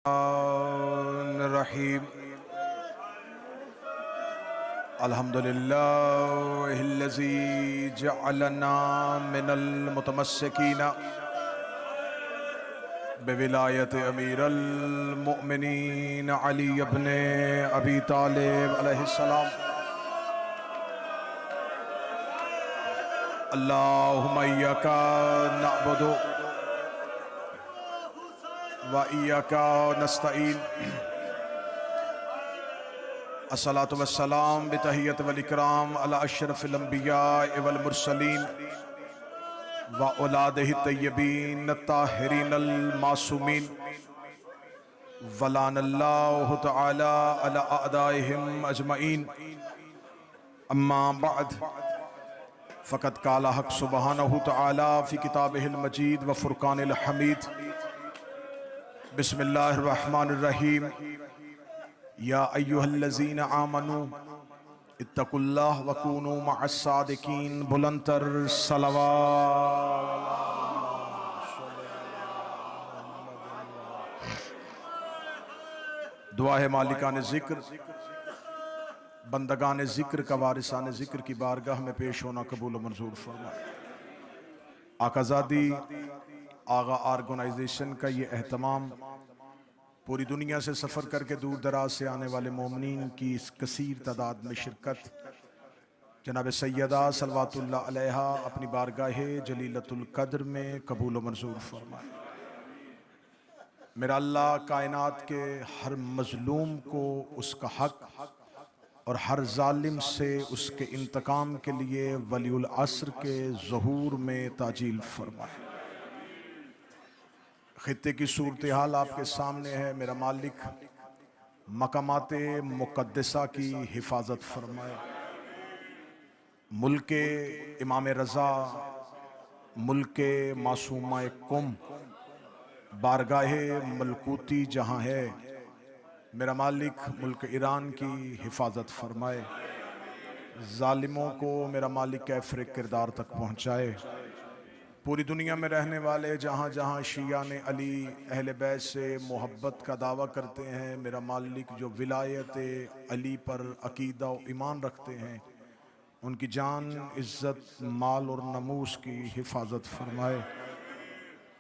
रहीम अल्हम्दुलिल्लाहिल्लज़ी जअलना मिनल मुतमस्सिकीना बिविलायत अमीरुल मुमिनीन अली इब्न अबी तालिब अलैहिस्सलाम। अल्लाहुम्मा इय्याका नअबुदु व इय्याका नस्तईन। अस्सलातु वस्सलाम बितहियत वल इकराम अला अशरफिल अंबिया वल मुरसलीन व औलादिहि तय्यबीन ताहिरीन अल मासूमीन वलानल्लाहु तआला अला अअदाइहिम अजमईन। अम्मा बअद फ़क़द क़ाला हक़ सुब्हानहु तआला फ़ी किताबिहिल मजीद व फ़ुरक़ानिल हमीद। बिस्मिल्लाहिर्रहमानिर्रहीम। या अय्युहल्लज़ीना आमनू इत्तक़ुल्लाह व कूनू मअस्सादिकीन। बुलंदतर सलवात। दुआ है मालिकान ज़िक्र, बंदगान ज़िक्र का वारिसान ज़िक्र की बारगाह में पेश होना कबूल मंजूर फरमाए। आकाज़ादी आगा ऑर्गेनाइजेशन का ये एहतमाम पूरी दुनिया से सफ़र करके दूर दराज से आने वाले मोमिनीन की इस कसीर तादाद में शिरकत जनाब सैयदा सलवातुल्लाह अलैहा अपनी बारगाह जलीलतुल कद्र में कबूल मंजूर फरमाए। मेरा अल्लाह कायनात के हर मजलूम को उसका हक और हर जालिम से उसके इंतकाम के लिए वलीउल असर के ज़हूर में ताजील फरमाए। खित्ते की सूरत हाल आपके सामने है। मेरा मालिक मकामाते मुक़द्दसा की हिफाजत फरमाए। मुल्के इमाम रज़ा, मुल्के मासूमा कुम, बारगाहे मलकूती जहाँ है, मेरा मालिक मुल्क ईरान की हिफाजत फरमाए। जालिमों को मेरा मालिक कैफ़र किरदार तक पहुँचाए। पूरी दुनिया में रहने वाले जहाँ जहाँ शिया ने अली अहले बैत से मोहब्बत का दावा करते हैं, मेरा मालिक जो विलायत अली पर अकीदा और ईमान रखते हैं, उनकी जान, इज़्ज़त, माल और नमूस की हिफाजत फरमाए।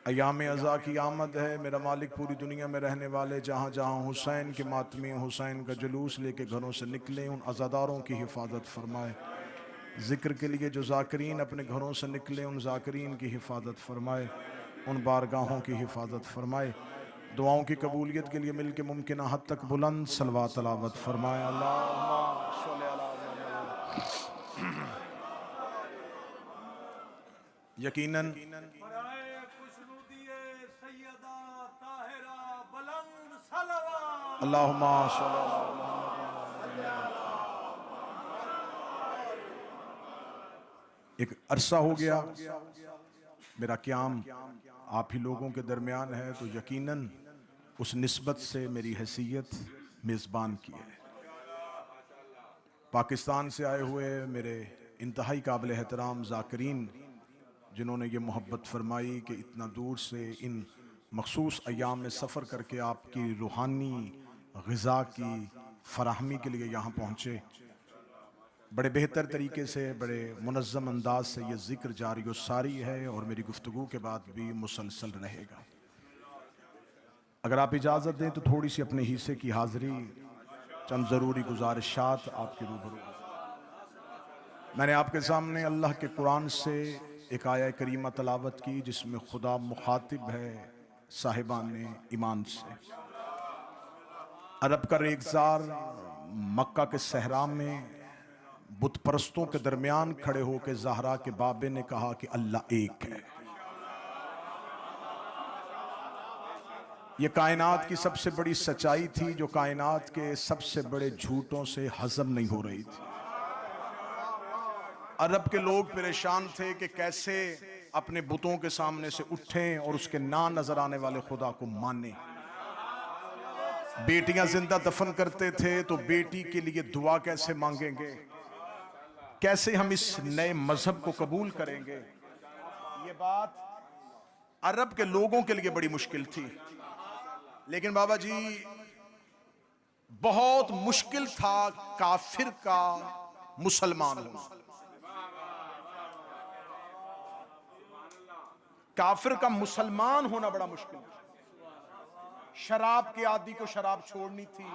अयाम अज़ा की आमद है। मेरा मालिक पूरी दुनिया में रहने वाले जहाँ जहाँ हुसैन के मातमी हुसैन का जुलूस लेके घरों से निकले, उन अज़ादारों की हिफाजत फरमाए। ज़िक्र के लिए जो ज़ाकिरीन अपने घरों से निकले, उन ज़ाकिरीन की हिफाजत फरमाए, उन बारगाहों की हिफाजत फरमाए। दुआओं की कबूलियत के लिए मिल के मुमकिन हद तक बुलंद सलवात तलावत फरमाए। अल्लाहुम्मा सल्लि अला मुहम्मद। यकीनन अल्लाहुम्मा सल्लि अला मुहम्मद। एक अरसा हो गया मेरा क़याम आप ही लोगों के दरमियान है, तो यकीनन उस निस्बत से मेरी हैसियत मेज़बान की है। पाकिस्तान से आए हुए मेरे इंतहाई काबिल एहतराम ज़ाकिरीन, जिन्होंने ये मोहब्बत फरमाई कि इतना दूर से इन मखसूस अयाम में सफ़र करके आपकी रूहानी ग़िज़ा की फराहमी के लिए यहाँ पहुँचे। बड़े बेहतर तरीके से, बड़े मुनज़्ज़म अंदाज से ये ज़िक्र जारी व सारी है और मेरी गुफ्तगू के बाद भी मुसलसल रहेगा। अगर आप इजाज़त दें तो थोड़ी सी अपने हिस्से की हाज़िरी, चंद ज़रूरी गुजारिशात आपके रूबरू। मैंने आपके सामने अल्लाह के कुरान से एक आया करीमा तलावत की, जिसमें खुदा मुखातिब है साहिबाने ईमान से। अरब का रेगज़ार मक्का के सहरा में बुत परस्तों के दरमियान खड़े होकर ज़हरा के बाबे ने कहा कि अल्लाह एक है। ये कायनात की सबसे बड़ी सच्चाई थी, जो कायनात के सबसे बड़े झूठों से हजम नहीं हो रही थी। अरब के लोग परेशान थे कि कैसे अपने बुतों के सामने से उठें और उसके ना नजर आने वाले खुदा को माने। बेटियां जिंदा दफन करते थे तो बेटी के लिए दुआ कैसे मांगेंगे, कैसे हम इस नए मजहब को कबूल करेंगे। ये बात अरब के लोगों के लिए बड़ी मुश्किल थी। लेकिन बाबा जी बहुत मुश्किल था काफिर का मुसलमान होना। काफिर का मुसलमान होना बड़ा मुश्किल था। शराब के आदि को शराब छोड़नी थी,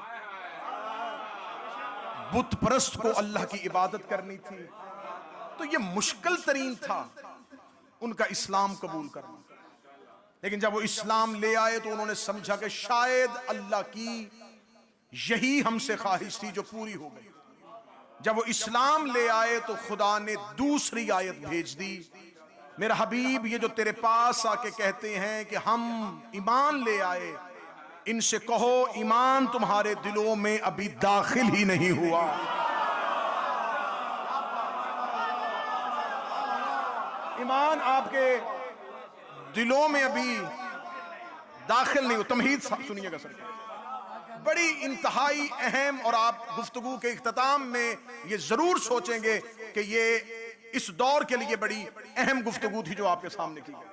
बुत परस्त को अल्लाह की इबादत करनी थी, तो यह मुश्किल तरीन था उनका इस्लाम कबूल करना। लेकिन जब वो इस्लाम ले आए तो उन्होंने समझा कि शायद अल्लाह की यही हमसे ख्वाहिश थी जो पूरी हो गई। जब वो इस्लाम ले आए तो खुदा ने दूसरी आयत भेज दी, मेरा हबीब ये जो तेरे पास आके कहते हैं कि हम ईमान ले आए, इनसे कहो ईमान तुम्हारे दिलों में अभी दाखिल ही नहीं हुआ। ईमान आपके दिलों में अभी दाखिल नहीं हो। तमहीद सुनिएगा सर, बड़ी इंतहाई अहम, और आप गुफ्तगू के इख्तिताम में ये जरूर सोचेंगे कि ये इस दौर के लिए बड़ी अहम गुफ्तगू थी जो आपके सामने की गई।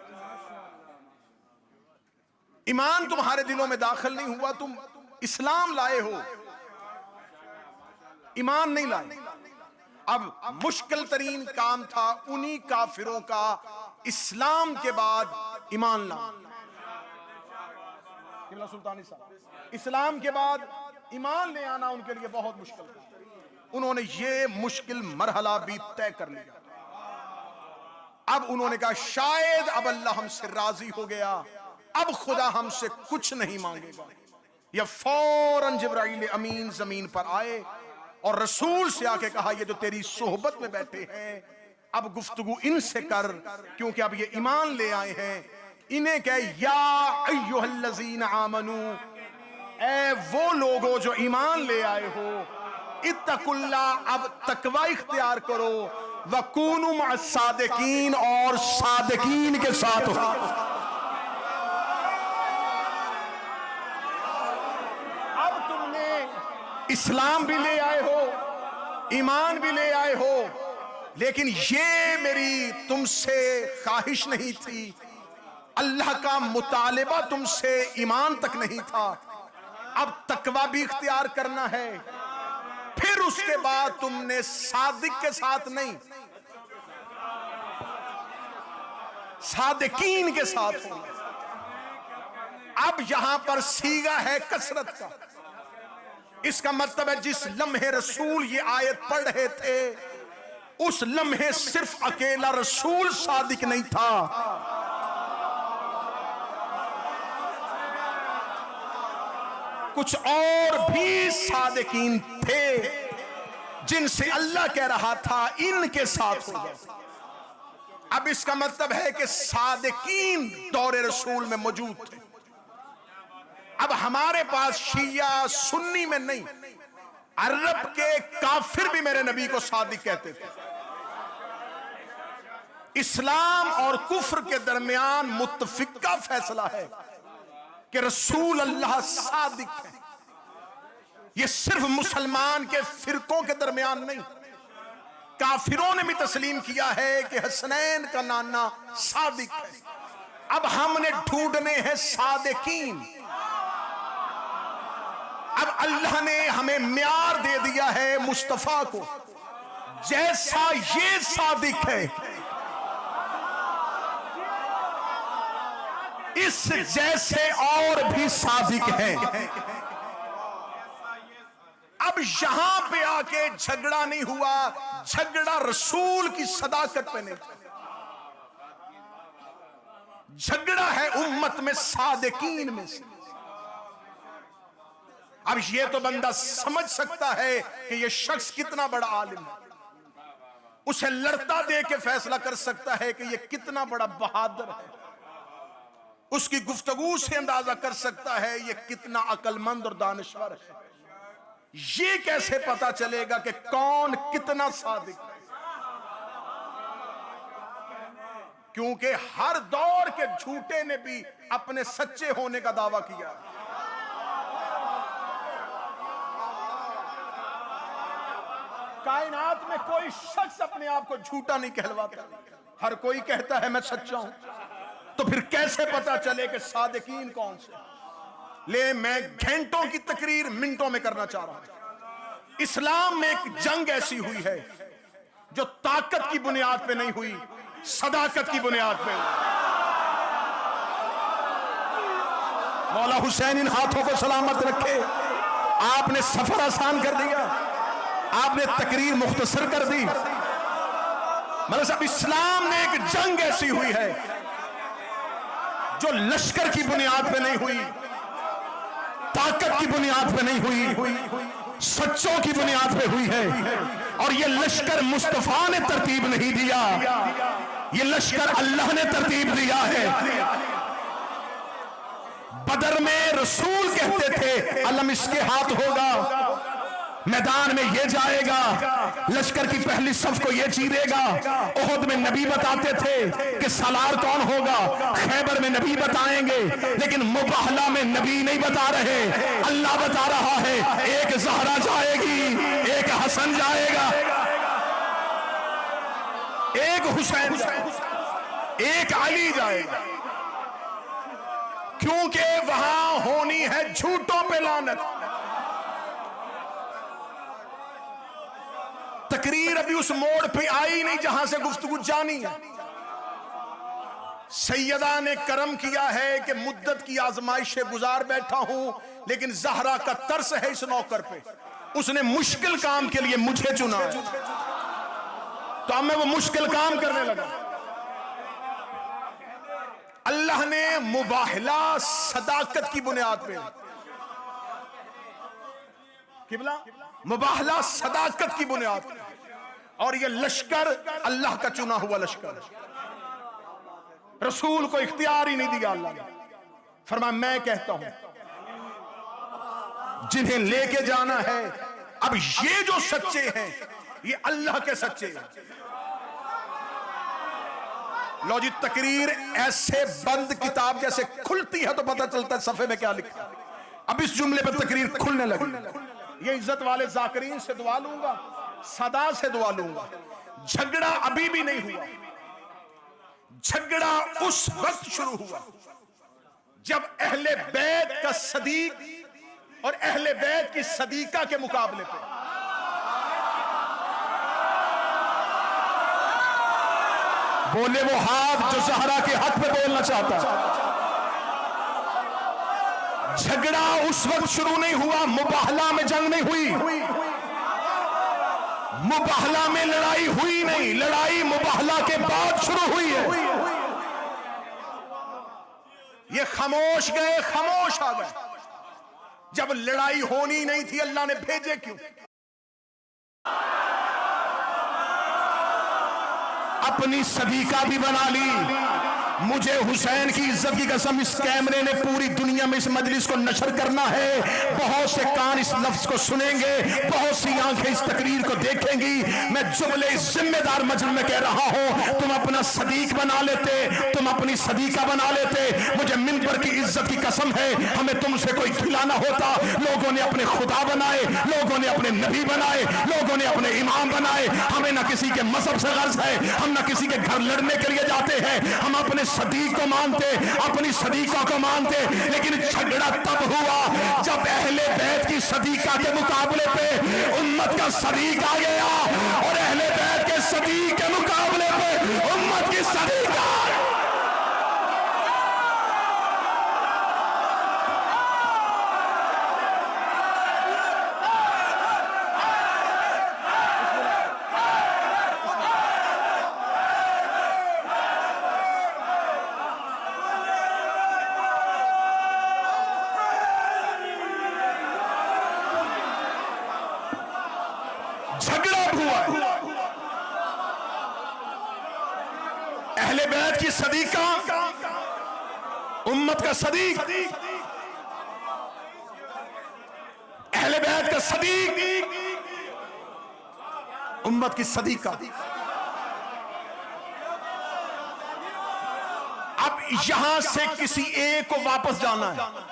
ईमान तुम्हारे दिलों में दाखिल नहीं हुआ, तुम इस्लाम लाए हो, ईमान नहीं लाए। अब मुश्किल तरीन काम था उन्हीं काफिरों का इस्लाम के बाद ईमान लाना। सुल्तानी साहब, इस्लाम के बाद ईमान ले आना उनके लिए बहुत मुश्किल था। उन्होंने ये मुश्किल मरहला भी तय कर लिया। अब उन्होंने कहा शायद अब अल्लाह हमसे राजी हो गया, अब खुदा हमसे कुछ नहीं मांगेगा। या फौरन जिब्राइल अमीन जमीन पर आए और रसूल से आके कहा ये जो तेरी सोहबत में बैठे हैं अब गुफ्तगू इनसे कर, क्योंकि अब ये ईमान ले आए हैं। इन्हें कहे या अय्युहल्लज़ीना आमनू, ए वो लोगो जो ईमान ले आए हो, इत्तकुल्लाह, अब तकवा इख्तियार करो, वकूनु मअस्सादिकीन, और सादिकीन के साथ हो। अब तुमने इस्लाम भी ले आए हो, ईमान भी ले आए हो, लेकिन ये मेरी तुमसे ख्वाहिश नहीं थी, अल्लाह का मुतालिबा तुमसे ईमान तक नहीं था, अब तकवा भी इख्तियार करना है। फिर उसके बाद तुमने सादिक के साथ नहीं, सादिकीन के साथ हो। अब यहां पर सीगा है कसरत का। इसका मतलब है जिस लम्हे रसूल ये आयत पढ़ रहे थे उस लम्हे सिर्फ अकेला रसूल सादिक नहीं था, कुछ और भी सादिकीन थे जिनसे अल्लाह कह रहा था इनके साथ हो जाए। अब इसका मतलब है कि सादिकीन दौरे रसूल में मौजूद थे। अब हमारे पास शिया सुन्नी में नहीं, अरब के काफिर भी मेरे नबी को सादिक कहते थे। इस्लाम और कुफ्र के दरमियान मुत्तफिका फैसला है कि रसूल अल्लाह सादिक है। यह सिर्फ मुसलमान के फिरकों के दरमियान नहीं, काफिरों ने भी तस्लीम किया है कि हसनैन का नाना सादिक है। अब हमने ढूंढने हैं सादिकीन। अब अल्लाह ने हमें म्यार दे दिया है मुस्तफा को, जैसा ये सादिक है इस जैसे और भी सादिक हैं। अब यहां पे आके झगड़ा नहीं हुआ, झगड़ा रसूल की सदाकत पे नहीं, झगड़ा है उम्मत में सादिकीन में से। अब ये तो बंदा समझ सकता है कि ये शख्स कितना बड़ा आलिम है, उसे लड़ता दे के फैसला कर सकता है कि ये कितना बड़ा बहादुर है, उसकी गुफ्तगू से अंदाजा कर सकता है ये कितना अक्लमंद और दानिशवर है। ये कैसे पता चलेगा कि कौन कितना सादिक है? क्योंकि हर दौर के झूठे ने भी अपने सच्चे होने का दावा किया। कायनात में कोई शख्स अपने आप को झूठा नहीं कहलवाता, हर कोई कहता है मैं सच्चा हूं। तो फिर कैसे पता चले कि सादिकीन कौन से? ले मैं घंटों की तकरीर मिनटों में करना चाह रहा हूं। इस्लाम में एक जंग ऐसी हुई है जो ताकत की बुनियाद पे नहीं हुई, सदाकत की बुनियाद पे। मौला हुसैन इन हाथों को सलामत रखे। आपने सफर आसान कर दिया, आपने तकरीर मुख्तसर कर दी। मतलब साहब, इस्लाम में एक जंग ऐसी हुई है जो लश्कर की बुनियाद पे नहीं हुई, ताकत की बुनियाद पे नहीं हुई, सच्चों की बुनियाद पे हुई है। और ये लश्कर मुस्तफा ने तरतीब नहीं दिया, ये लश्कर अल्लाह ने तरतीब दिया है। बदर में रसूल कहते थे अलम इसके हाथ होगा, मैदान में ये जाएगा, लश्कर की पहली सफ को ये चीरेगा। ओहद में नबी बताते थे कि सालार कौन होगा, खैबर में नबी बताएंगे, लेकिन मुबाहला में नबी नहीं बता रहे, अल्लाह बता रहा है। एक ज़हरा जाएगी, एक हसन जाएगा, एक हुसैन, एक अली जाएगा, क्योंकि वहां होनी है झूठों पे लानत। तकरीर अभी उस मोड़ पे आई नहीं जहां से गुफ्तगू जानी है। सैयदा ने करम किया है कि मुद्दत की आजमाइश से गुजार बैठा हूं, लेकिन ज़हरा का तरस है इस नौकर पे। उसने मुश्किल काम के लिए मुझे चुना है, तो अब मैं वो मुश्किल काम करने लगा। अल्लाह ने मुबाहला सदाकत की बुनियाद पे, किबला मुबाहला सदाकत की बुनियाद पे, और ये लश्कर अल्लाह का चुना हुआ लश्कर। रसूल को इख्तियार ही नहीं दिया अल्लाह ने। फरमाया मैं कहता हूं जिन्हें लेके जाना है, अब ये जो सच्चे हैं ये अल्लाह के सच्चे हैं। लो जी, तकरीर ऐसे बंद किताब जैसे खुलती है तो पता चलता है सफे में क्या लिखा है। अब इस जुमले पर तकरीर खुलने लगी। ये इज्जत वाले जाकरीन से दुआ लूंगा, सदा से दुआ लूंगा। झगड़ा अभी भी नहीं हुआ, झगड़ा उस वक्त शुरू हुआ जब अहले बैत का सदीक और अहले बैत की सदीका के मुकाबले पे बोले वो हाथ जो ज़हरा के हक पे बोलना चाहता। झगड़ा उस वक्त शुरू नहीं हुआ, मुबाहला में जंग नहीं हुई, मुबाहला में लड़ाई हुई नहीं, लड़ाई मुबाहला के बाद शुरू हुई है। ये खामोश गए, खामोश आ गए। जब लड़ाई होनी नहीं थी अल्लाह ने भेजे क्यों? अपनी सदीका भी बना ली। मुझे हुसैन की इज्जत की कसम, इस कैमरे ने पूरी दुनिया में इस मजलिस को नशर करना है। बहुत से कान इस लफ्ज को सुनेंगे, बहुत सी आंखें इस तकरीर को देखेंगी। मैं जुमले इस जिम्मेदार मजलिस में कह रहा हूं, तुम अपना सदीक बना लेते, तुम अपनी सदीका बना लेते। मुझे मिंबर की इज्जत की कसम है, हमें तुमसे कोई खिलाना होता। लोगों ने अपने खुदा बनाए, लोगों ने अपने नबी बनाए, लोगों ने अपने इमाम बनाए। हमें ना किसी के मजहब से गर्ज है, हम ना किसी के घर लड़ने के लिए जाते हैं। हम अपने सदीक को मानते, अपनी सदीका को मानते। लेकिन झगड़ा तब हुआ जब अहले बैत की सदीका के मुकाबले पे उम्मत का सदीक आ गया, और अहले बैत के सदीक के मुकाबले पे उम्मत की सदीका। अहले बैत की सदीका, उम्मत का सदीक, अहले बैत का सदीक, उम्मत की सदीका। अब यहां से किसी एक को वापस जाना है।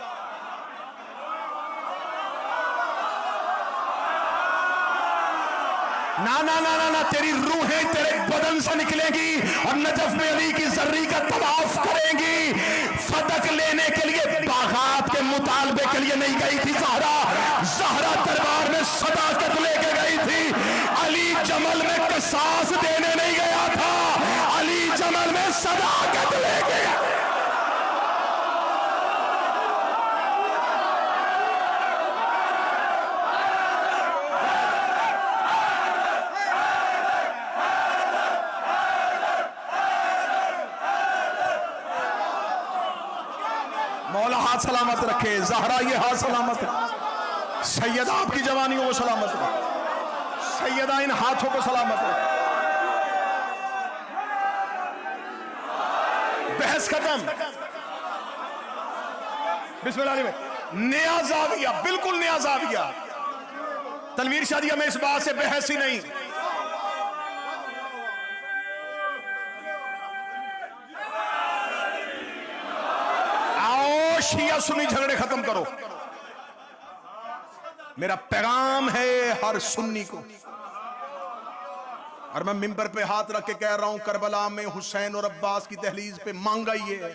ना ना ना ना ना, तेरी रूहें तेरे बदन से निकलेंगी और नजफ में अली की जर्री का तवाफ करेंगी। फदक लेने के लिए बागात के मुतालबे के लिए नहीं गई थी ज़हरा, ज़हरा दरबार में सदाकत लेके गई थी। अली जमल में कसास देने नहीं गया था, अली जमल में सदाकत लेके गया। मौला हाथ सलामत रखे, ज़हरा ये हाथ सलामत रखे, सैयदा आपकी जवानियों को सलामत रखे, सैयदा इन हाथों को सलामत रखे। बहस खत्म। बिस्मिल्लाह में नया ज़ाविया, बिल्कुल नया ज़ाविया। तनवीर शादिया में इस बात से बहस ही नहीं। शिया सुन्नी झगड़े खत्म करो। मेरा पैगाम है हर सुन्नी को, और मैं मिंबर पे हाथ रख के कह रहा हूं, करबला में हुसैन और अब्बास की दहलीज पे मांगा ये है,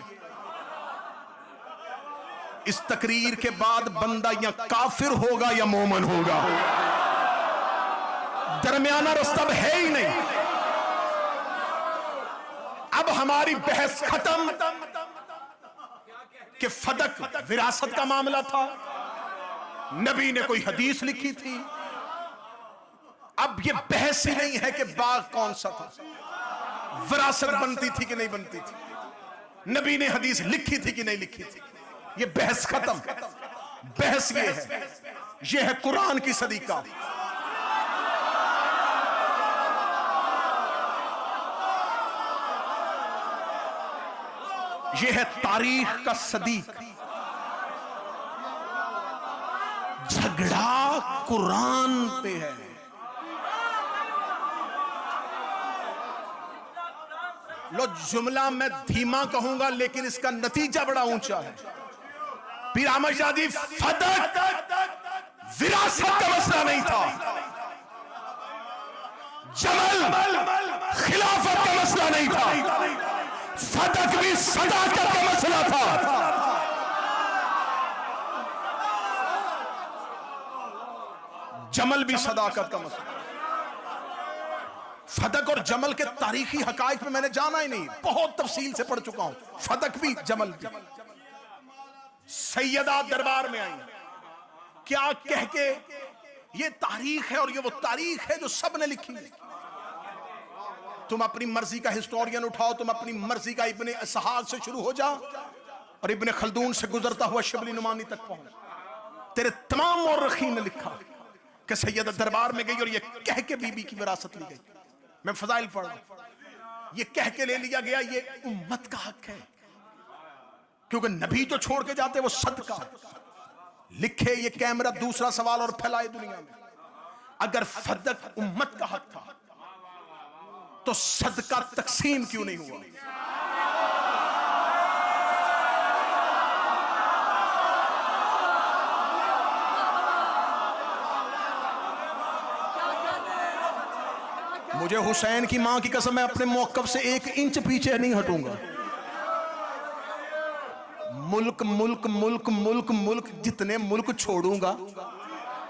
इस तकरीर के बाद बंदा या काफिर होगा या मोमन होगा, दरमियाना रास्ता है ही नहीं। अब हमारी बहस खत्म कि फदक विरासत का मामला था, नबी ने कोई हदीस लिखी थी। अब ये बहस ही नहीं है कि बाग कौन सा था, विरासत बनती थी कि नहीं बनती थी, नबी ने हदीस लिखी थी कि नहीं लिखी थी। ये बहस खत्म। बहस ये है कुरान की सदी का। यह है तारीख का सदीक। झगड़ा कुरान पे है। लो जुमला मैं धीमा कहूंगा लेकिन इसका नतीजा बड़ा ऊंचा है। पीर अहमद शादी फदक विरासत का मसला नहीं था, जमल खिलाफत का मसला नहीं था, फदक भी सदाकत का मसला था। जमल भी सदाकत का मसला। फदक और जमल के तारीखी हकायक में मैंने जाना ही नहीं, बहुत तफसील से पढ़ चुका हूं। फदक भी जमल भी। सैयदा दरबार में आई, क्या कह के, ये तारीख है और ये वो तारीख है जो सबने लिखी है। तुम अपनी मर्जी का हिस्टोरियन उठाओ, तुम अपनी मर्जी का इब्ने इसहाक से शुरू हो जाओ और इब्ने खल्दून से गुजरता हुआ शिबली नुमानी तक पहुंच। तेरे तमाम मौरखीन ने लिखा कि सैयदा दरबार में गई और ये कह के बीबी की विरासत ली गई। मैं फजाइल पढ़ रहा, ये कह के ले लिया गया, ये उम्मत का हक है, क्योंकि नबी तो छोड़ के जाते वो सदका लिखे। ये कैमरा दूसरा सवाल और फैलाए दुनिया में। अगर फदक उम्मत का हक था तो सदका तकसीम क्यों नहीं हुआ? मुझे हुसैन की मां की कसम, मैं अपने मौकफ से 1 इंच पीछे नहीं हटूंगा। मुल्क मुल्क मुल्क मुल्क मुल्क, जितने मुल्क छोड़ूंगा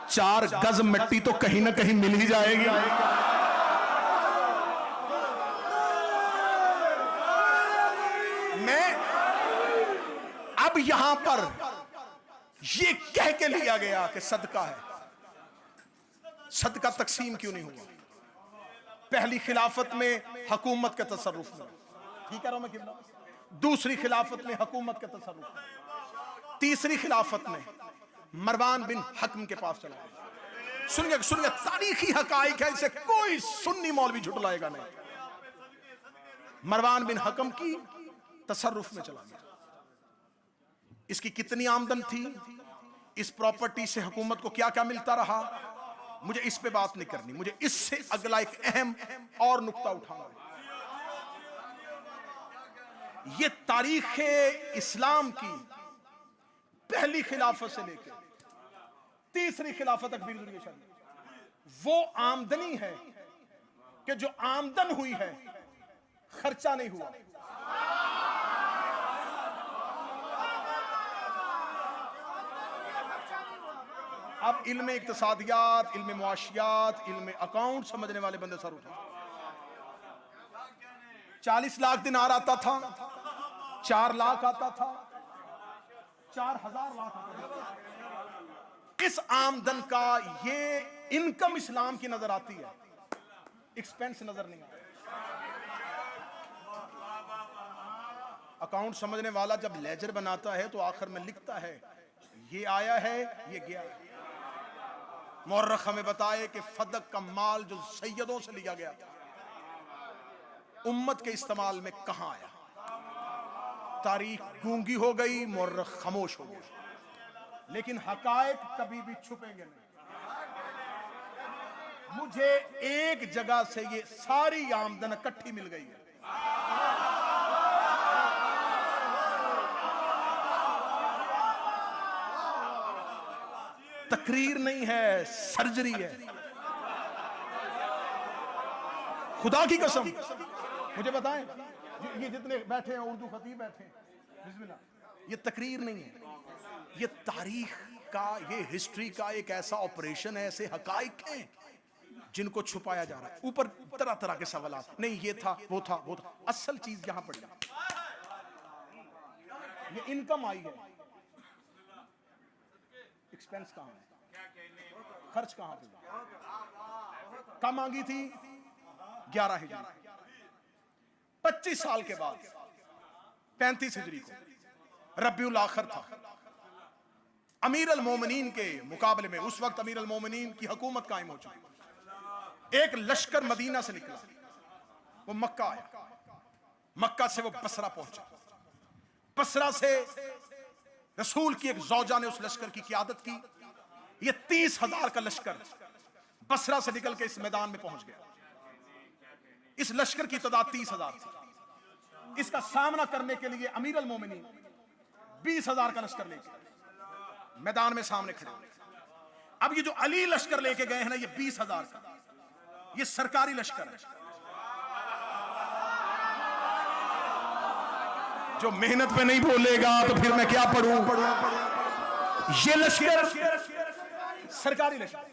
4 गज मिट्टी तो कहीं ना कहीं मिल ही जाएगी। मैं अब यहां पर ये कह के लिया गया कि सदका है, सदका तकसीम क्यों नहीं हुआ? पहली खिलाफत में हुकूमत के तसर्रुफ में, ठीक है मैं कितना, दूसरी खिलाफत में हुकूमत के तसर्रुफ में, तीसरी खिलाफत में मरवान बिन हकम के पास चला गया। सुनिए सुनिए, तारीखी हकाइक है, इसे कोई सुन्नी मौलवी झुटलाएगा नहीं। मरवान बिन हकम की तसर्रुफ में चला गया। इसकी कितनी आमदन थी, इस प्रॉपर्टी से हुकूमत को क्या क्या मिलता रहा, मुझे इस पे बात नहीं करनी। मुझे इससे अगला एक अहम और नुक्ता उठाना है। ये तारीख इस्लाम की पहली खिलाफत से लेकर तीसरी खिलाफत तक वो आमदनी है कि जो आमदन हुई है, खर्चा नहीं हुआ। अब इल्म इक्तिसादियात, इल्म मुआशियात, इल्म अकाउंट समझने वाले बंदे सर उठा। 40 लाख दिनार आता था, 4 लाख आता था, 4000 लाख आता था। इस आमदन का ये इनकम इस्लाम की नजर आती है, एक्सपेंस नजर नहीं आता। अकाउंट समझने वाला जब लेजर बनाता है तो आखिर में लिखता है ये आया है, ये गया है। मुअर्रिख हमें बताए कि फदक का माल जो सैयदों से लिया गया था, उम्मत के इस्तेमाल में कहां आया? तारीख गूंगी हो गई, मुअर्रिख खामोश हो गया। लेकिन हकायक कभी भी छुपेंगे नहीं। मुझे एक जगह से ये सारी आमदन इकट्ठी मिल गई है। तकरीर नहीं है, सर्जरी है। खुदा की कसम मुझे बताएं, ये जितने बैठे हैं उर्दू खतीब बैठे हैं, बिस्मिल्लाह, ये तकरीर नहीं है, ये तारीख का, ये हिस्ट्री का एक ऐसा ऑपरेशन है, ऐसे हकाइक हैं जिनको छुपाया जा रहा है। ऊपर तरह तरह के सवाल, नहीं ये था, वो था, वो था। असल चीज यहां पड़ी, ये इनकम आई है, एक्सपेंस कहां है, खर्च कहां पे? कम मांगी थी 11 हिजरी, 25 साल के बाद 35 हिजरी को रबीउल आखिर था। अमीर अल मोमिनीन के मुकाबले में उस वक्त अमीर अल मोमिनीन की हुकूमत कायम हो चुकी। एक लश्कर मदीना से निकला, वो मक्का आया, मक्का से वो बसरा पहुंचा, बसरा से रसूल की एक जौजा ने उस लश्कर की क़ियादत की। ये 30,000 का लश्कर बसरा से निकल के इस मैदान में पहुंच गया। इस लश्कर की तादाद 30,000 थी। इसका सामना करने के लिए अमीर अल मोमिनीन 20,000 का लश्कर लेके मैदान में सामने खड़े। अब ये जो अली लश्कर लेके गए हैं ना, ये 20,000 का, ये सरकारी लश्कर है। जो मेहनत पे नहीं बोलेगा तो फिर मैं क्या पढ़ूं? ये लश्कर सरकारी लश्कर,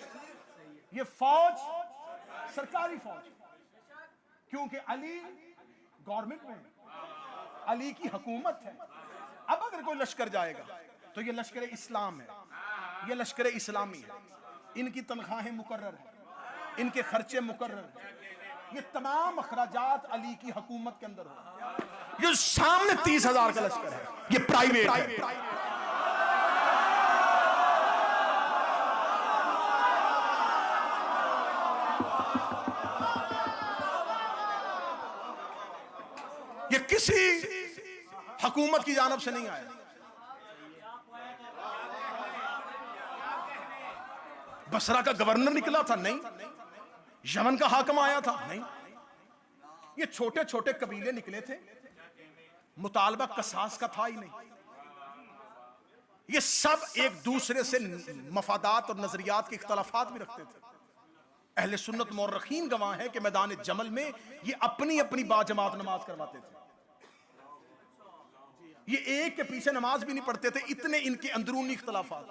ये फौज सरकारी फौज, क्योंकि अली गवर्नमेंट में, अली की हुकूमत है। अब अगर कोई लश्कर जाएगा तो ये लश्कर इस्लाम है, ये लश्कर इस्लामी है। इनकी तनख्वाहें मुकर्रर है, इनके खर्चे मुकर्रर है, ये तमाम अखराजात अली की हुकूमत के अंदर हो। ये सामने 30,000 का लश्कर है, ये प्राइवेट है। ये किसी हुकूमत की जानब से नहीं आया। बसरा का गवर्नर निकला था? नहीं। यमन का हाकिम आया था? नहीं। ये छोटे छोटे कबीले निकले थे, मुतालबा कसास का था ही नहीं। ये सब एक दूसरे से मफादात और नजरियात के इख्तलाफात भी रखते थे। अहले सुन्नत मुर्रखीन गवाह है कि मैदान जमल में ये अपनी अपनी बाजमात नमाज करवाते थे। ये एक के पीछे नमाज भी नहीं पढ़ते थे, इतने इनके अंदरूनी इख्तलाफात।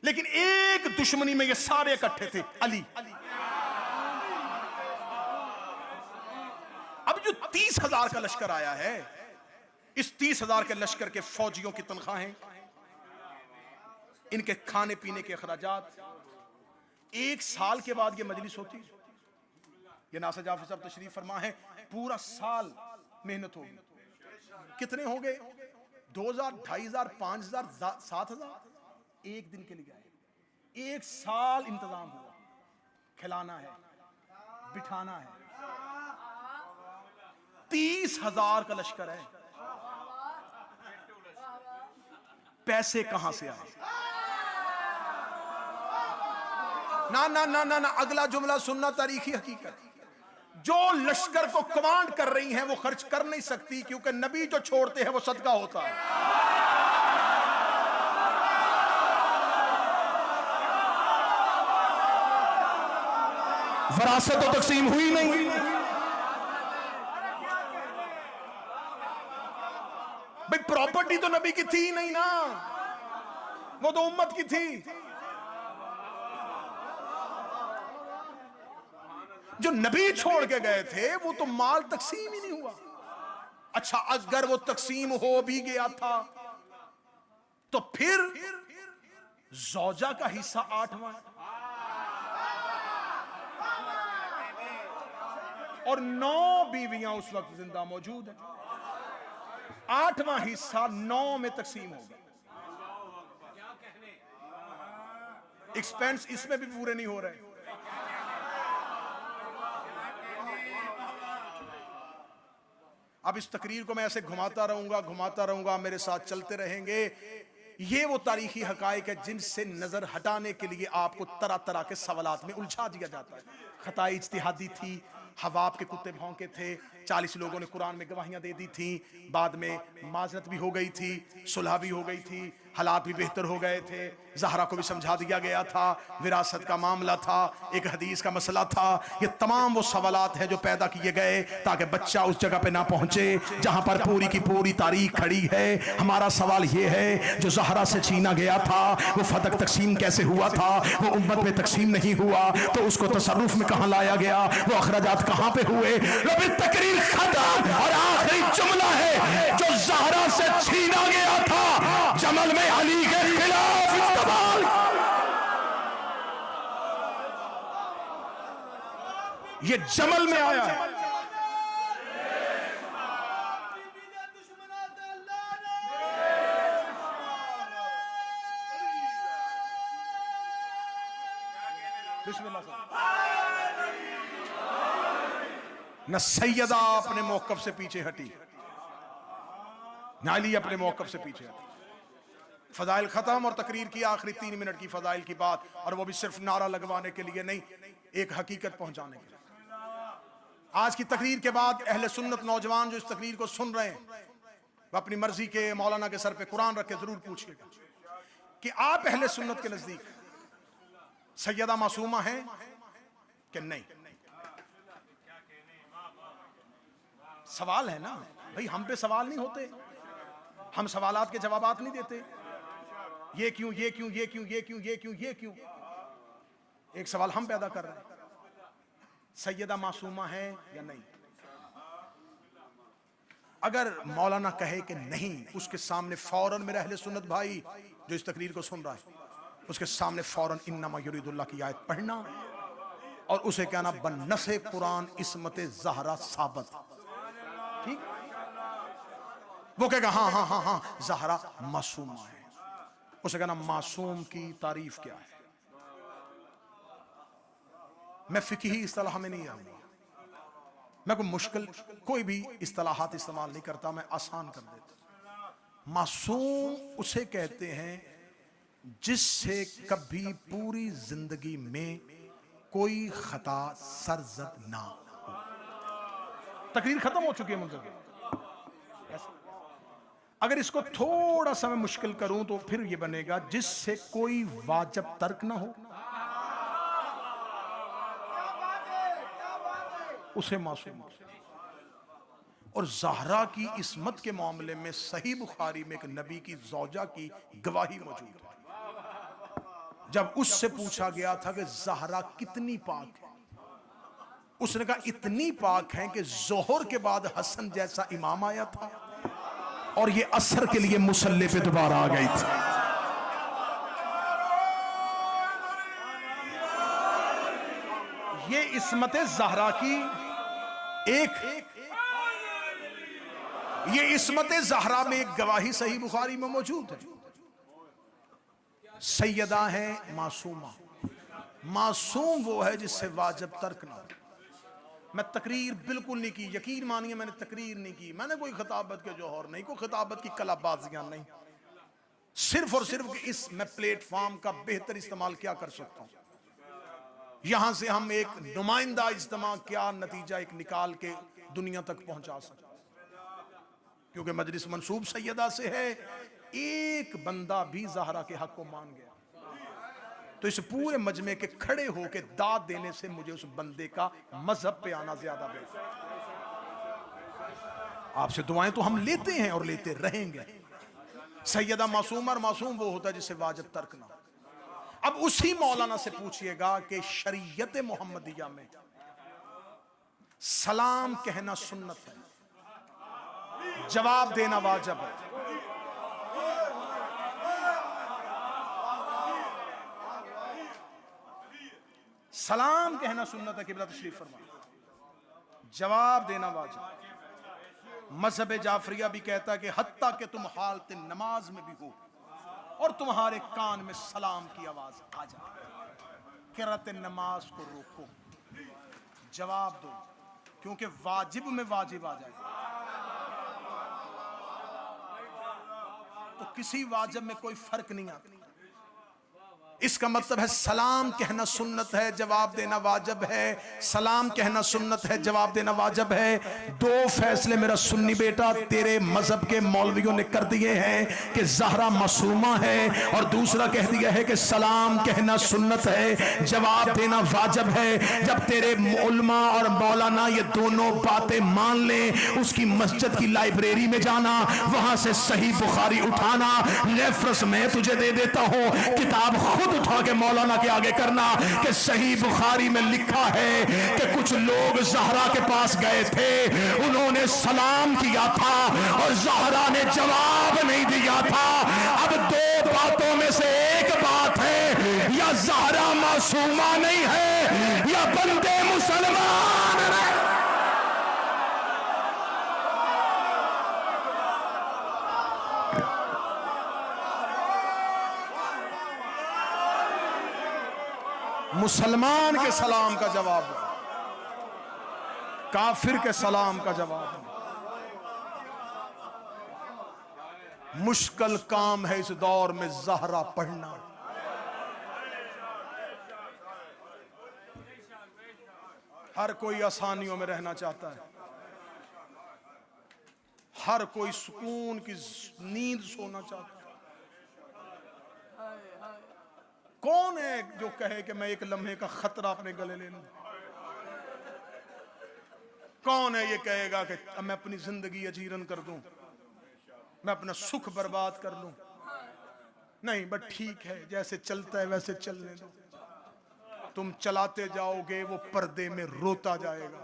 लेकिन एक दुश्मनी में ये सारे इकट्ठे थे, अली। अब जो 30,000 का लश्कर आया है, इस 30,000 के लश्कर के फौजियों की तनख्वाहें, इनके खाने पीने के अखराजात, एक साल के बाद ये मजलिस होती। ये नासर जाफर साहब तशरीफ फरमा है, पूरा साल मेहनत होगी। कितने हो गए? 2,000, 2,500, 5,000, 7,000 एक दिन के लिए आए। एक साल इंतजाम हुआ, खिलाना है, बिठाना है। 30,000 का लश्कर है, पैसे कहां से आए? ना ना ना ना ना, अगला जुमला सुनना, तारीखी हकीकत। जो लश्कर को कमांड कर रही हैं वो खर्च कर नहीं सकती, क्योंकि नबी जो छोड़ते हैं वो सदका होता है। विरासत तो तकसीम हुई नहीं। भाई प्रॉपर्टी तो नबी की थी ही नहीं ना, वो तो उम्मत की थी। जो नबी छोड़ के गए थे वो तो माल तकसीम ही नहीं हुआ। अच्छा, अगर वो तकसीम हो भी गया था तो फिर जौजा का हिस्सा 8वां और 9 बीवियां उस वक्त जिंदा मौजूद हैं। 8वां हिस्सा 9 में तकसीम होगा। एक्सपेंस इसमें भी पूरे नहीं हो रहे। अब इस तकरीर को मैं ऐसे घुमाता रहूंगा, मेरे साथ चलते रहेंगे। ये वो तारीखी हकायक है जिनसे नजर हटाने के लिए आपको तरह तरह के सवालात में उलझा दिया जाता है। खताई इज्तिहादी थी, हवाब के कुत्ते भौंके थे, 40 लोगों ने कुरान में गवाहियां दे दी थी, बाद में माजरत भी हो गई थी, सुलह भी हो गई थी, हालात भी बेहतर हो गए थे, ज़हरा को भी समझा दिया गया था, विरासत का मामला था, एक हदीस का मसला था। ये तमाम वो सवालात हैं जो पैदा किए गए ताकि बच्चा उस जगह पे ना पहुंचे जहां पर पूरी की पूरी तारीख खड़ी है। हमारा सवाल ये है, जो ज़हरा से छीना गया था वो फतक तकसीम कैसे हुआ था? वो उम्मत में तकसीम नहीं हुआ तो उसको तसर्रुफ में कहां लाया गया? वो अखराजात कहां पे हुए? तकरीर खत्म और आखिरी जुमला है, जो ज़हरा से छीना गया था जमल में अली के खिलाफ इस्तेमाल। ये जमल में आया है। न सैयदा अपने मौकफ से पीछे हटी, न अली अपने मौकफ से पीछे हटी। फजाइल खत्म और तकरीर की आखिरी 3 मिनट की फजाइल की बात, और वो भी सिर्फ नारा लगवाने के लिए नहीं, एक हकीकत पहुंचाने के लिए। आज की तकरीर के बाद अहले सुन्नत नौजवान जो इस तकरीर को सुन रहे हैं, वो अपनी मर्जी के मौलाना के सर पे कुरान रख के जरूर पूछिएगा कि आप अहले सुन्नत के नजदीक सैयदा मासूमा हैं कि नहीं? सवाल है ना भाई, हम पे सवाल नहीं होते, हम सवालात के जवाबात नहीं देते। ये क्यों, ये क्यों, ये क्यों, ये क्यों, ये क्यों, ये क्यों? एक सवाल हम पैदा कर रहे हैं, सैयदा मासूमा है या नहीं? अगर मौलाना कहे कि नहीं, उसके सामने फौरन मेरा अहले सुन्नत भाई जो इस तकरीर को सुन रहा है, उसके सामने फौरन इन्नमा युरीदुल्लाह की आयत पढ़ना और उसे कहना बन्नसे कुरान इस्मत ज़हरा साबत। ठीक? वो कहेगा हाँ हाँ हाँ हाँ ज़हरा मासूमा है। उसे कहना मासूम की तारीफ क्या है? मैं फिकही इस्तिलाह में नहीं आऊंगा, मैं कोई मुश्किल कोई भी इस्तिलाहात इस्तेमाल नहीं करता, मैं आसान कर देता। मासूम उसे कहते हैं जिससे कभी पूरी जिंदगी में कोई खता सरजद ना हो। तकरीर खत्म हो चुकी है मुझे। अगर इसको थोड़ा सा मैं मुश्किल करूं तो फिर ये बनेगा जिससे कोई वाजिब तर्क ना हो, उसे मासूम। और ज़हरा की इस्मत के मामले में सही बुखारी में एक नबी की ज़ौजा की गवाही मौजूद है। जब उससे पूछा गया था कि ज़हरा कितनी पाक है, उसने कहा इतनी पाक है कि जोहर के बाद हसन जैसा इमाम आया था और ये असर के लिए मुसल्ले पे दोबारा आ गई थी। ये इस्मत ज़हरा की ये इस्मत ज़हरा में एक गवाही सही बुखारी में मौजूद है। सैयदा है मासूमा। मासूम वो है जिससे वाजिब तर्क ना हो। मैं तकरीर बिल्कुल नहीं की, यकीन मानिए मैंने तकरीर नहीं की, मैंने कोई खिताबत के जौहर नहीं, कोई खिताबत की कलाबाजियां नहीं, सिर्फ और सिर्फ इस मैं प्लेटफॉर्म का बेहतर इस्तेमाल क्या कर सकता हूं, यहां से हम एक नुमाइंदा इज्तिमा क्या नतीजा एक निकाल के दुनिया तक पहुंचा सकते। क्योंकि मजलिस मंसूब सैयदा से है, एक बंदा भी ज़हरा के हक को मान गया, तो इस पूरे मजमे के खड़े होकर दाद देने से मुझे उस बंदे का मजहब पे आना ज्यादा बेहतर। आपसे दुआएं तो हम लेते हैं और लेते रहेंगे। सैयदा मासूम और मासूम वो होता है जिसे वाजिब तर्क ना। अब उसी मौलाना से पूछिएगा कि शरीयत मोहम्मदिया में सलाम कहना सुन्नत है, जवाब देना वाजिब है। सलाम कहना सुन्नत है, किबला तशरीफ फरमा, जवाब देना वाजिब। मजहब जाफरिया भी कहता है कि हत्ता कि तुम हालत नमाज में भी हो और तुम्हारे कान में सलाम की आवाज आ जाए, किरात नमाज को रोको, जवाब दो, क्योंकि वाजिब में वाजिब आ जाए तो किसी वाजिब में कोई फर्क नहीं आता। इसका मतलब है सलाम कहना सुन्नत है, जवाब देना वाजिब है। सलाम कहना सुन्नत है, जवाब देना वाजिब है। दो फैसले मेरा सुन्नी बेटा तेरे मजहब के मौलवियों ने कर दिए हैं कि ज़हरा मासूमा है, और दूसरा कह दिया है कि सलाम कहना सुन्नत है, जवाब देना वाजिब है। जब तेरे उलमा और मौलाना ये दोनों बातें मान लें, उसकी मस्जिद की लाइब्रेरी में जाना, वहां से सही बुखारी उठाना, रेफरेंस में तुझे दे देता हूं, किताब खुद उठा के मौलाना के आगे करना कि सही बुखारी में लिखा है कि कुछ लोग ज़हरा के पास गए थे, उन्होंने सलाम किया था और ज़हरा ने जवाब नहीं दिया था। अब दो बातों में से एक बात है, या ज़हरा मासूमा नहीं है या बंदे मुसलमान है। मुसलमान के सलाम का जवाब है, काफिर के सलाम का जवाब है। मुश्किल काम है इस दौर में ज़हरा पढ़ना। हर कोई आसानियों में रहना चाहता है, हर कोई सुकून की नींद सोना चाहता है। कौन है जो कहे कि मैं एक लम्हे का खतरा अपने गले ले लूं? कौन है ये कहेगा कि मैं अपनी जिंदगी अजीरन कर दूं, मैं अपना सुख बर्बाद कर लूं? नहीं, बट ठीक है, जैसे चलता है वैसे चलने दो। तुम चलाते जाओगे, वो पर्दे में रोता जाएगा।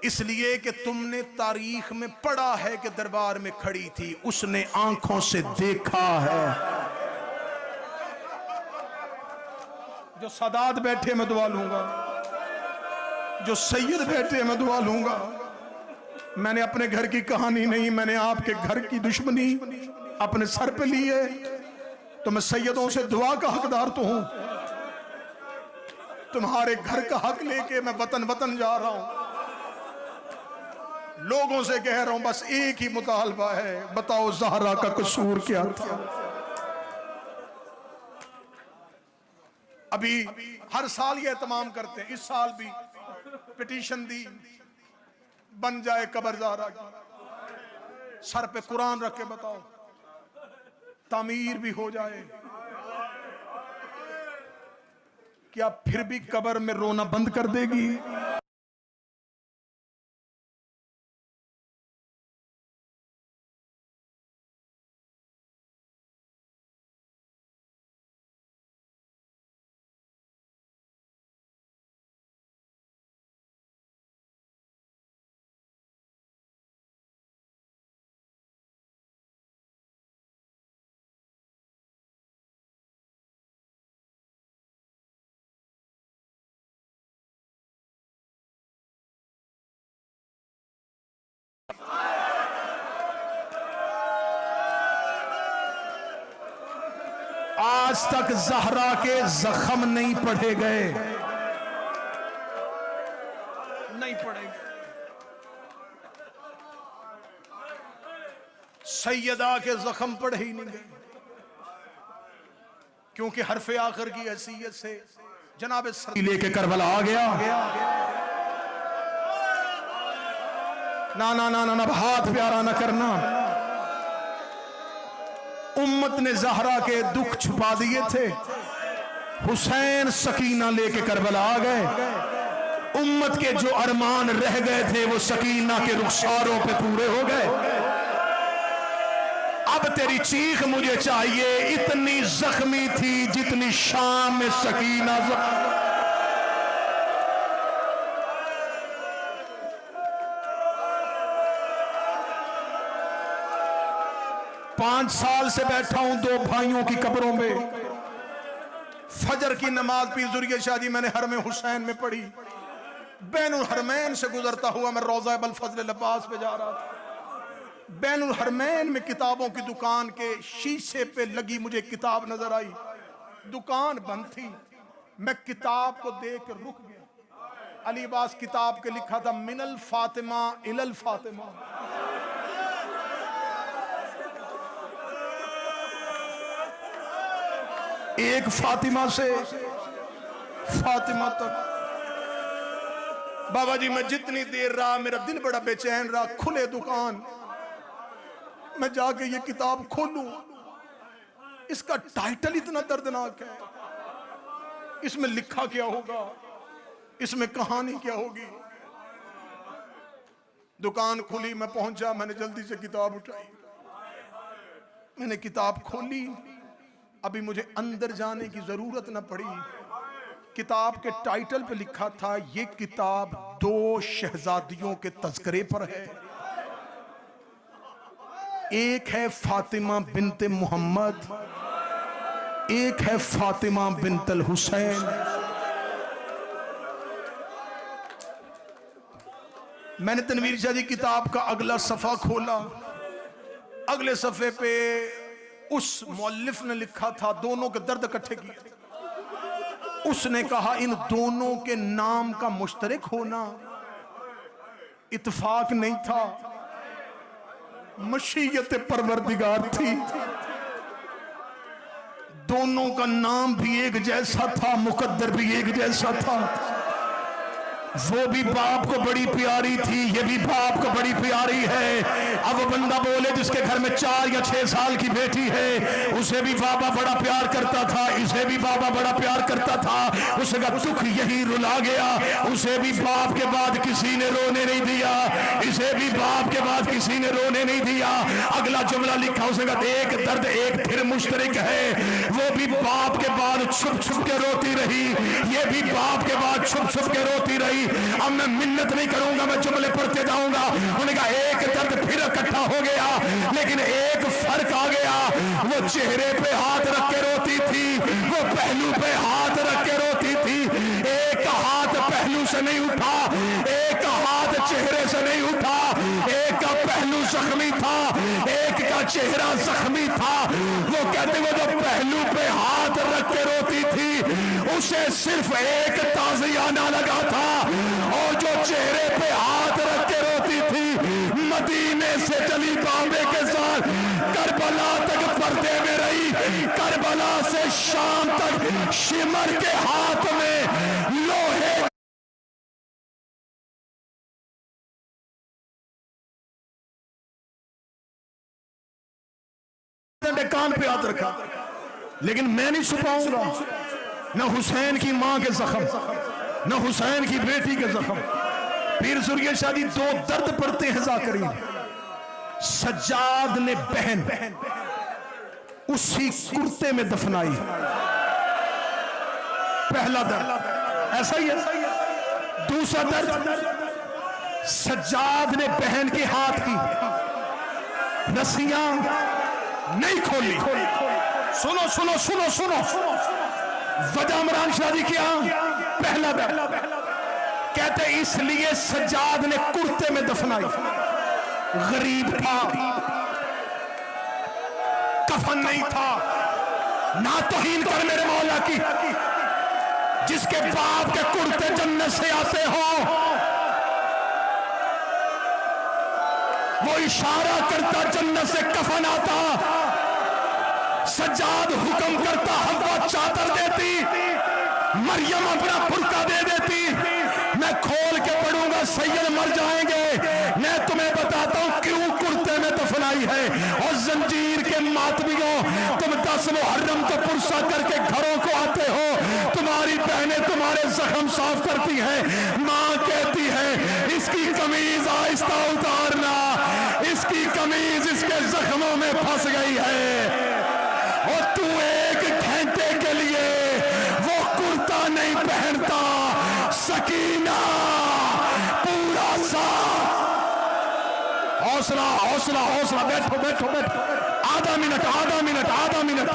इसलिए कि तुमने तारीख में पढ़ा है कि दरबार में खड़ी थी, उसने आंखों से देखा है। जो सादात बैठे मैं दुआ लूंगा, जो सैयद बैठे मैं दुआ लूंगा। मैंने अपने घर की कहानी नहीं, मैंने आपके घर की दुश्मनी अपने सर पे ली है, तो मैं सैयदों से दुआ का हकदार तो हूं। तुम्हारे घर का हक लेके मैं वतन वतन जा रहा हूं, लोगों से कह रहा हूं, बस एक ही मुतालबा है, बताओ ज़हरा का कसूर क्या था? अभी हर साल ये एहतमाम करते हैं, इस साल भी पिटीशन दी, बन जाए कब्र ज़हरा की, सर पे कुरान रख के बताओ, तामीर भी हो जाए। क्या फिर भी कब्र में रोना बंद कर देगी? आज तक ज़हरा के जख्म नहीं पढ़े गए, नहीं पढ़ेंगे। सैयदा के जख्म पढ़े ही नहीं गए, क्योंकि हरफे आखिर की हैसियत से जनाब लेके करबला आ गया। ना ना ना ना, ना हाथ प्यारा ना करना, उम्मत ने जहरा के दुख छुपा दिए थे, हुसैन सकीना लेके करबला आ गए। उम्मत के जो अरमान रह गए थे वो सकीना के रुखसारों पे पूरे हो गए। अब तेरी चीख मुझे चाहिए, इतनी जख्मी थी जितनी शाम में सकीना जख्मी। 5 साल से बैठा हूं 2 भाइयों की कब्रों में। फजर की नमाज पी जुर्गे शादी मैंने हरम हुसैन में पढ़ी। बैनुल हरमैन से गुजरता हुआ मैं रोजा अबुल फजल अब्बास पे जा रहा था। बैनुल हरमैन में किताबों की दुकान के शीशे पे लगी मुझे किताब नजर आई। दुकान बंद थी, मैं किताब को देख कर रुक गया। अली अब्बास किताब के लिखा था मिनल फातिमा इलल फातिमा। एक फातिमा से फातिमा तक। बाबा जी मैं जितनी देर रहा मेरा दिल बड़ा बेचैन रहा। खुले दुकान, मैं जाके ये किताब खोलूं, इसका टाइटल इतना दर्दनाक है, इसमें लिखा क्या होगा, इसमें कहानी क्या होगी। दुकान खुली, मैं पहुंचा, मैंने जल्दी से किताब उठाई, मैंने किताब खोली। अभी मुझे अंदर जाने की जरूरत न पड़ी। किताब के टाइटल पे लिखा था ये किताब 2 शहजादियों के तज़किरे पर है। एक है फातिमा बिनते मोहम्मद, एक है फातिमा बिनतल हुसैन। मैंने तनवीर शाह जी किताब का अगला सफा खोला। अगले सफे पे उस मौलिफ ने लिखा था, दोनों के दर्द इकट्ठे किए। उसने कहा इन दोनों के नाम का मुश्तरक होना इत्तेफाक नहीं था, मशीयत परवरदिगार थी। दोनों का नाम भी एक जैसा था, मुकद्दर भी एक जैसा था। वो भी बाप को बड़ी प्यारी थी, ये भी बाप को बड़ी प्यारी है। अब वो बंदा बोले जिसके घर में 4 या 6 साल की बेटी है, उसे भी बाबा बड़ा प्यार करता था, इसे भी बाबा बड़ा प्यार करता था। उसका दुख यही रुला गया। उसे भी बाप के बाद किसी ने रोने नहीं दिया, इसे भी बाप के बाद किसी ने रोने नहीं दिया। अगला जुमला लिखा, उसका एक दर्द एक फिर मुश्तरक है। वो भी बाप के बाद छुप छुप के रोती रही, ये भी बाप के बाद छुप छुप के रोती रही। अब मैं मिन्नत नहीं करूंगा, मैं जुमले पढ़ते जाऊंगा। उन्होंने कहा एक दर्द फिर इकट्ठा हो गया, लेकिन एक फर्क आ गया। वो चेहरे पे हाथ रख के रोती थी, वो पहलू पे हाथ रख के रोती थी। एक हाथ पहलू से नहीं उठा, एक हाथ चेहरे से नहीं उठा। एक का पहलू जख्मी था, एक का चेहरा जख्मी था। वो कहते वो जो पहलू पे हाथ रख के रोती थी उसे सिर्फ एक ताज़ियाना लगा था, और जो चेहरे पे हाथ रख के रोती थी मदीने से चली बॉम्बे के साथ करबला तक पर्दे में रही। करबला से शाम तक शिमर के हाथ में लोहे कान पे हाथ रखा। लेकिन मैं नहीं छुपाऊंगा न हुसैन की मां के जख्म, न हुसैन की बेटी के जख्म। पीर सुर्गे शादी 2 दर्द पड़ते हैं जाकरीन। सज्जाद ने बहन उसी कुर्ते में दफनाई, पहला दर्द ऐसा ही है। दूसरा दर्द सज्जाद ने बहन के हाथ की रस्सियां नहीं खोली। सुनो सुनो सुनो सुनो, वजह इमरान शादी क्या? पहला दर्द कहते इसलिए सज्जाद ने कुर्ते में दफनाई। गरीब था, कफन नहीं था। ना तौहीन कर मेरे मौला की, जिसके बाप के कुर्ते जन्नत से आते हो। वो इशारा करता जन्नत से कफन आता। सज्जाद हुक्म करता हवा चादर देती, मरियम अपना बुर्का दे देती। मैं खोल के पढ़ूंगा सैयद मर जाएंगे। मैं तुम्हें बताता हूं क्यों कुर्ते में दफनाई है। और जंजीर के मातमियों, तुम 10 मुहर्रम को पुरसा करके घरों को आते हो, तुम्हारी बहनें तुम्हारे जख्म साफ करती हैं। माँ कहती है इसकी कमीज आहिस्ता उतारना, इसकी कमीज इसके जख्मों में फंस गई है। और तू 1 घंटे के लिए वो कुर्ता नहीं पहनता। सकीना पूरा सा हौसला हौसला हौसला, बैठो बैठो बैठो, आधा मिनट आधा मिनट आधा मिनट,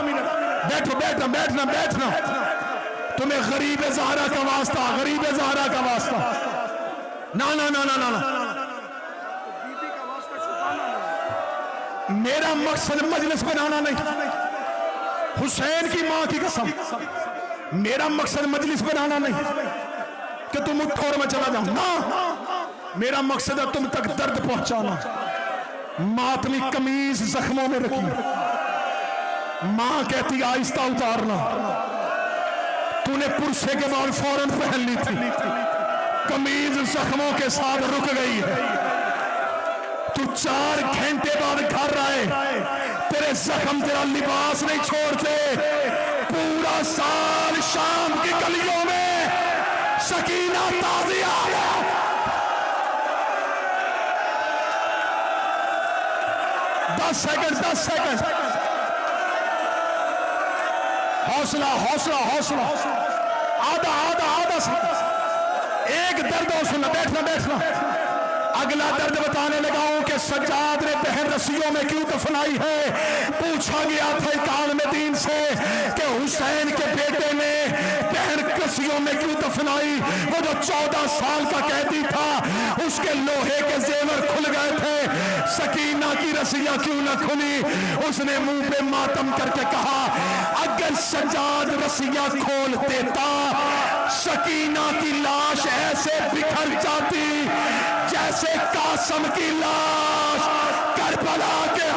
बैठो बैठना बैठना बैठना। तुम्हें गरीब ज़हरा का वास्ता, गरीब ज़हरा का वास्ता, ना ना ना ना ना ना, मेरा मकसद मजलिस बनाना नहीं, हुसैन की मां की कसम, मेरा मकसद मजलिस बनाना नहीं कि तुम उठो और मैं चला जाऊं ना, मेरा मकसद है तुम तक दर्द पहुंचाना। मातमी कमीज जख्मों में रखी, मां कहती आहिस्ता उतारना। तूने पुरसे के बाद फौरन पहन ली थी, कमीज जख्मों के साथ रुक गई है। तू 4 घंटे बाद घर आए, तेरे जख्म तेरा लिबास नहीं छोड़ते। पूरा साल शाम की गलियों में सकीना ताज़िया है। 10 सेकंड 10 सेकंड, हौसला हौसला हौसला, आधा आधा आधा सेकंड। एक दर्द और सुनना, बैठना बैठना। अगला दर्द बताने लगा हूं कि सज्जाद ने बहन रस्सियों में क्यों दफनाई है। पूछा गया था इकान में दीन से कि हुसैन के बेटे ने बहन रस्सियों में क्यों दफनाई। वो जो 14 साल का कैदी था, उसके लोहे के जेवर खुल गए थे, सकीना की रस्सियां क्यों न खुली। उसने मुंह पे मातम करके कहा, अगर सज्जाद रस्सियां खोल देता, सकीना की लाश ऐसे बिखर जाती जैसे कासम की लाश करबला के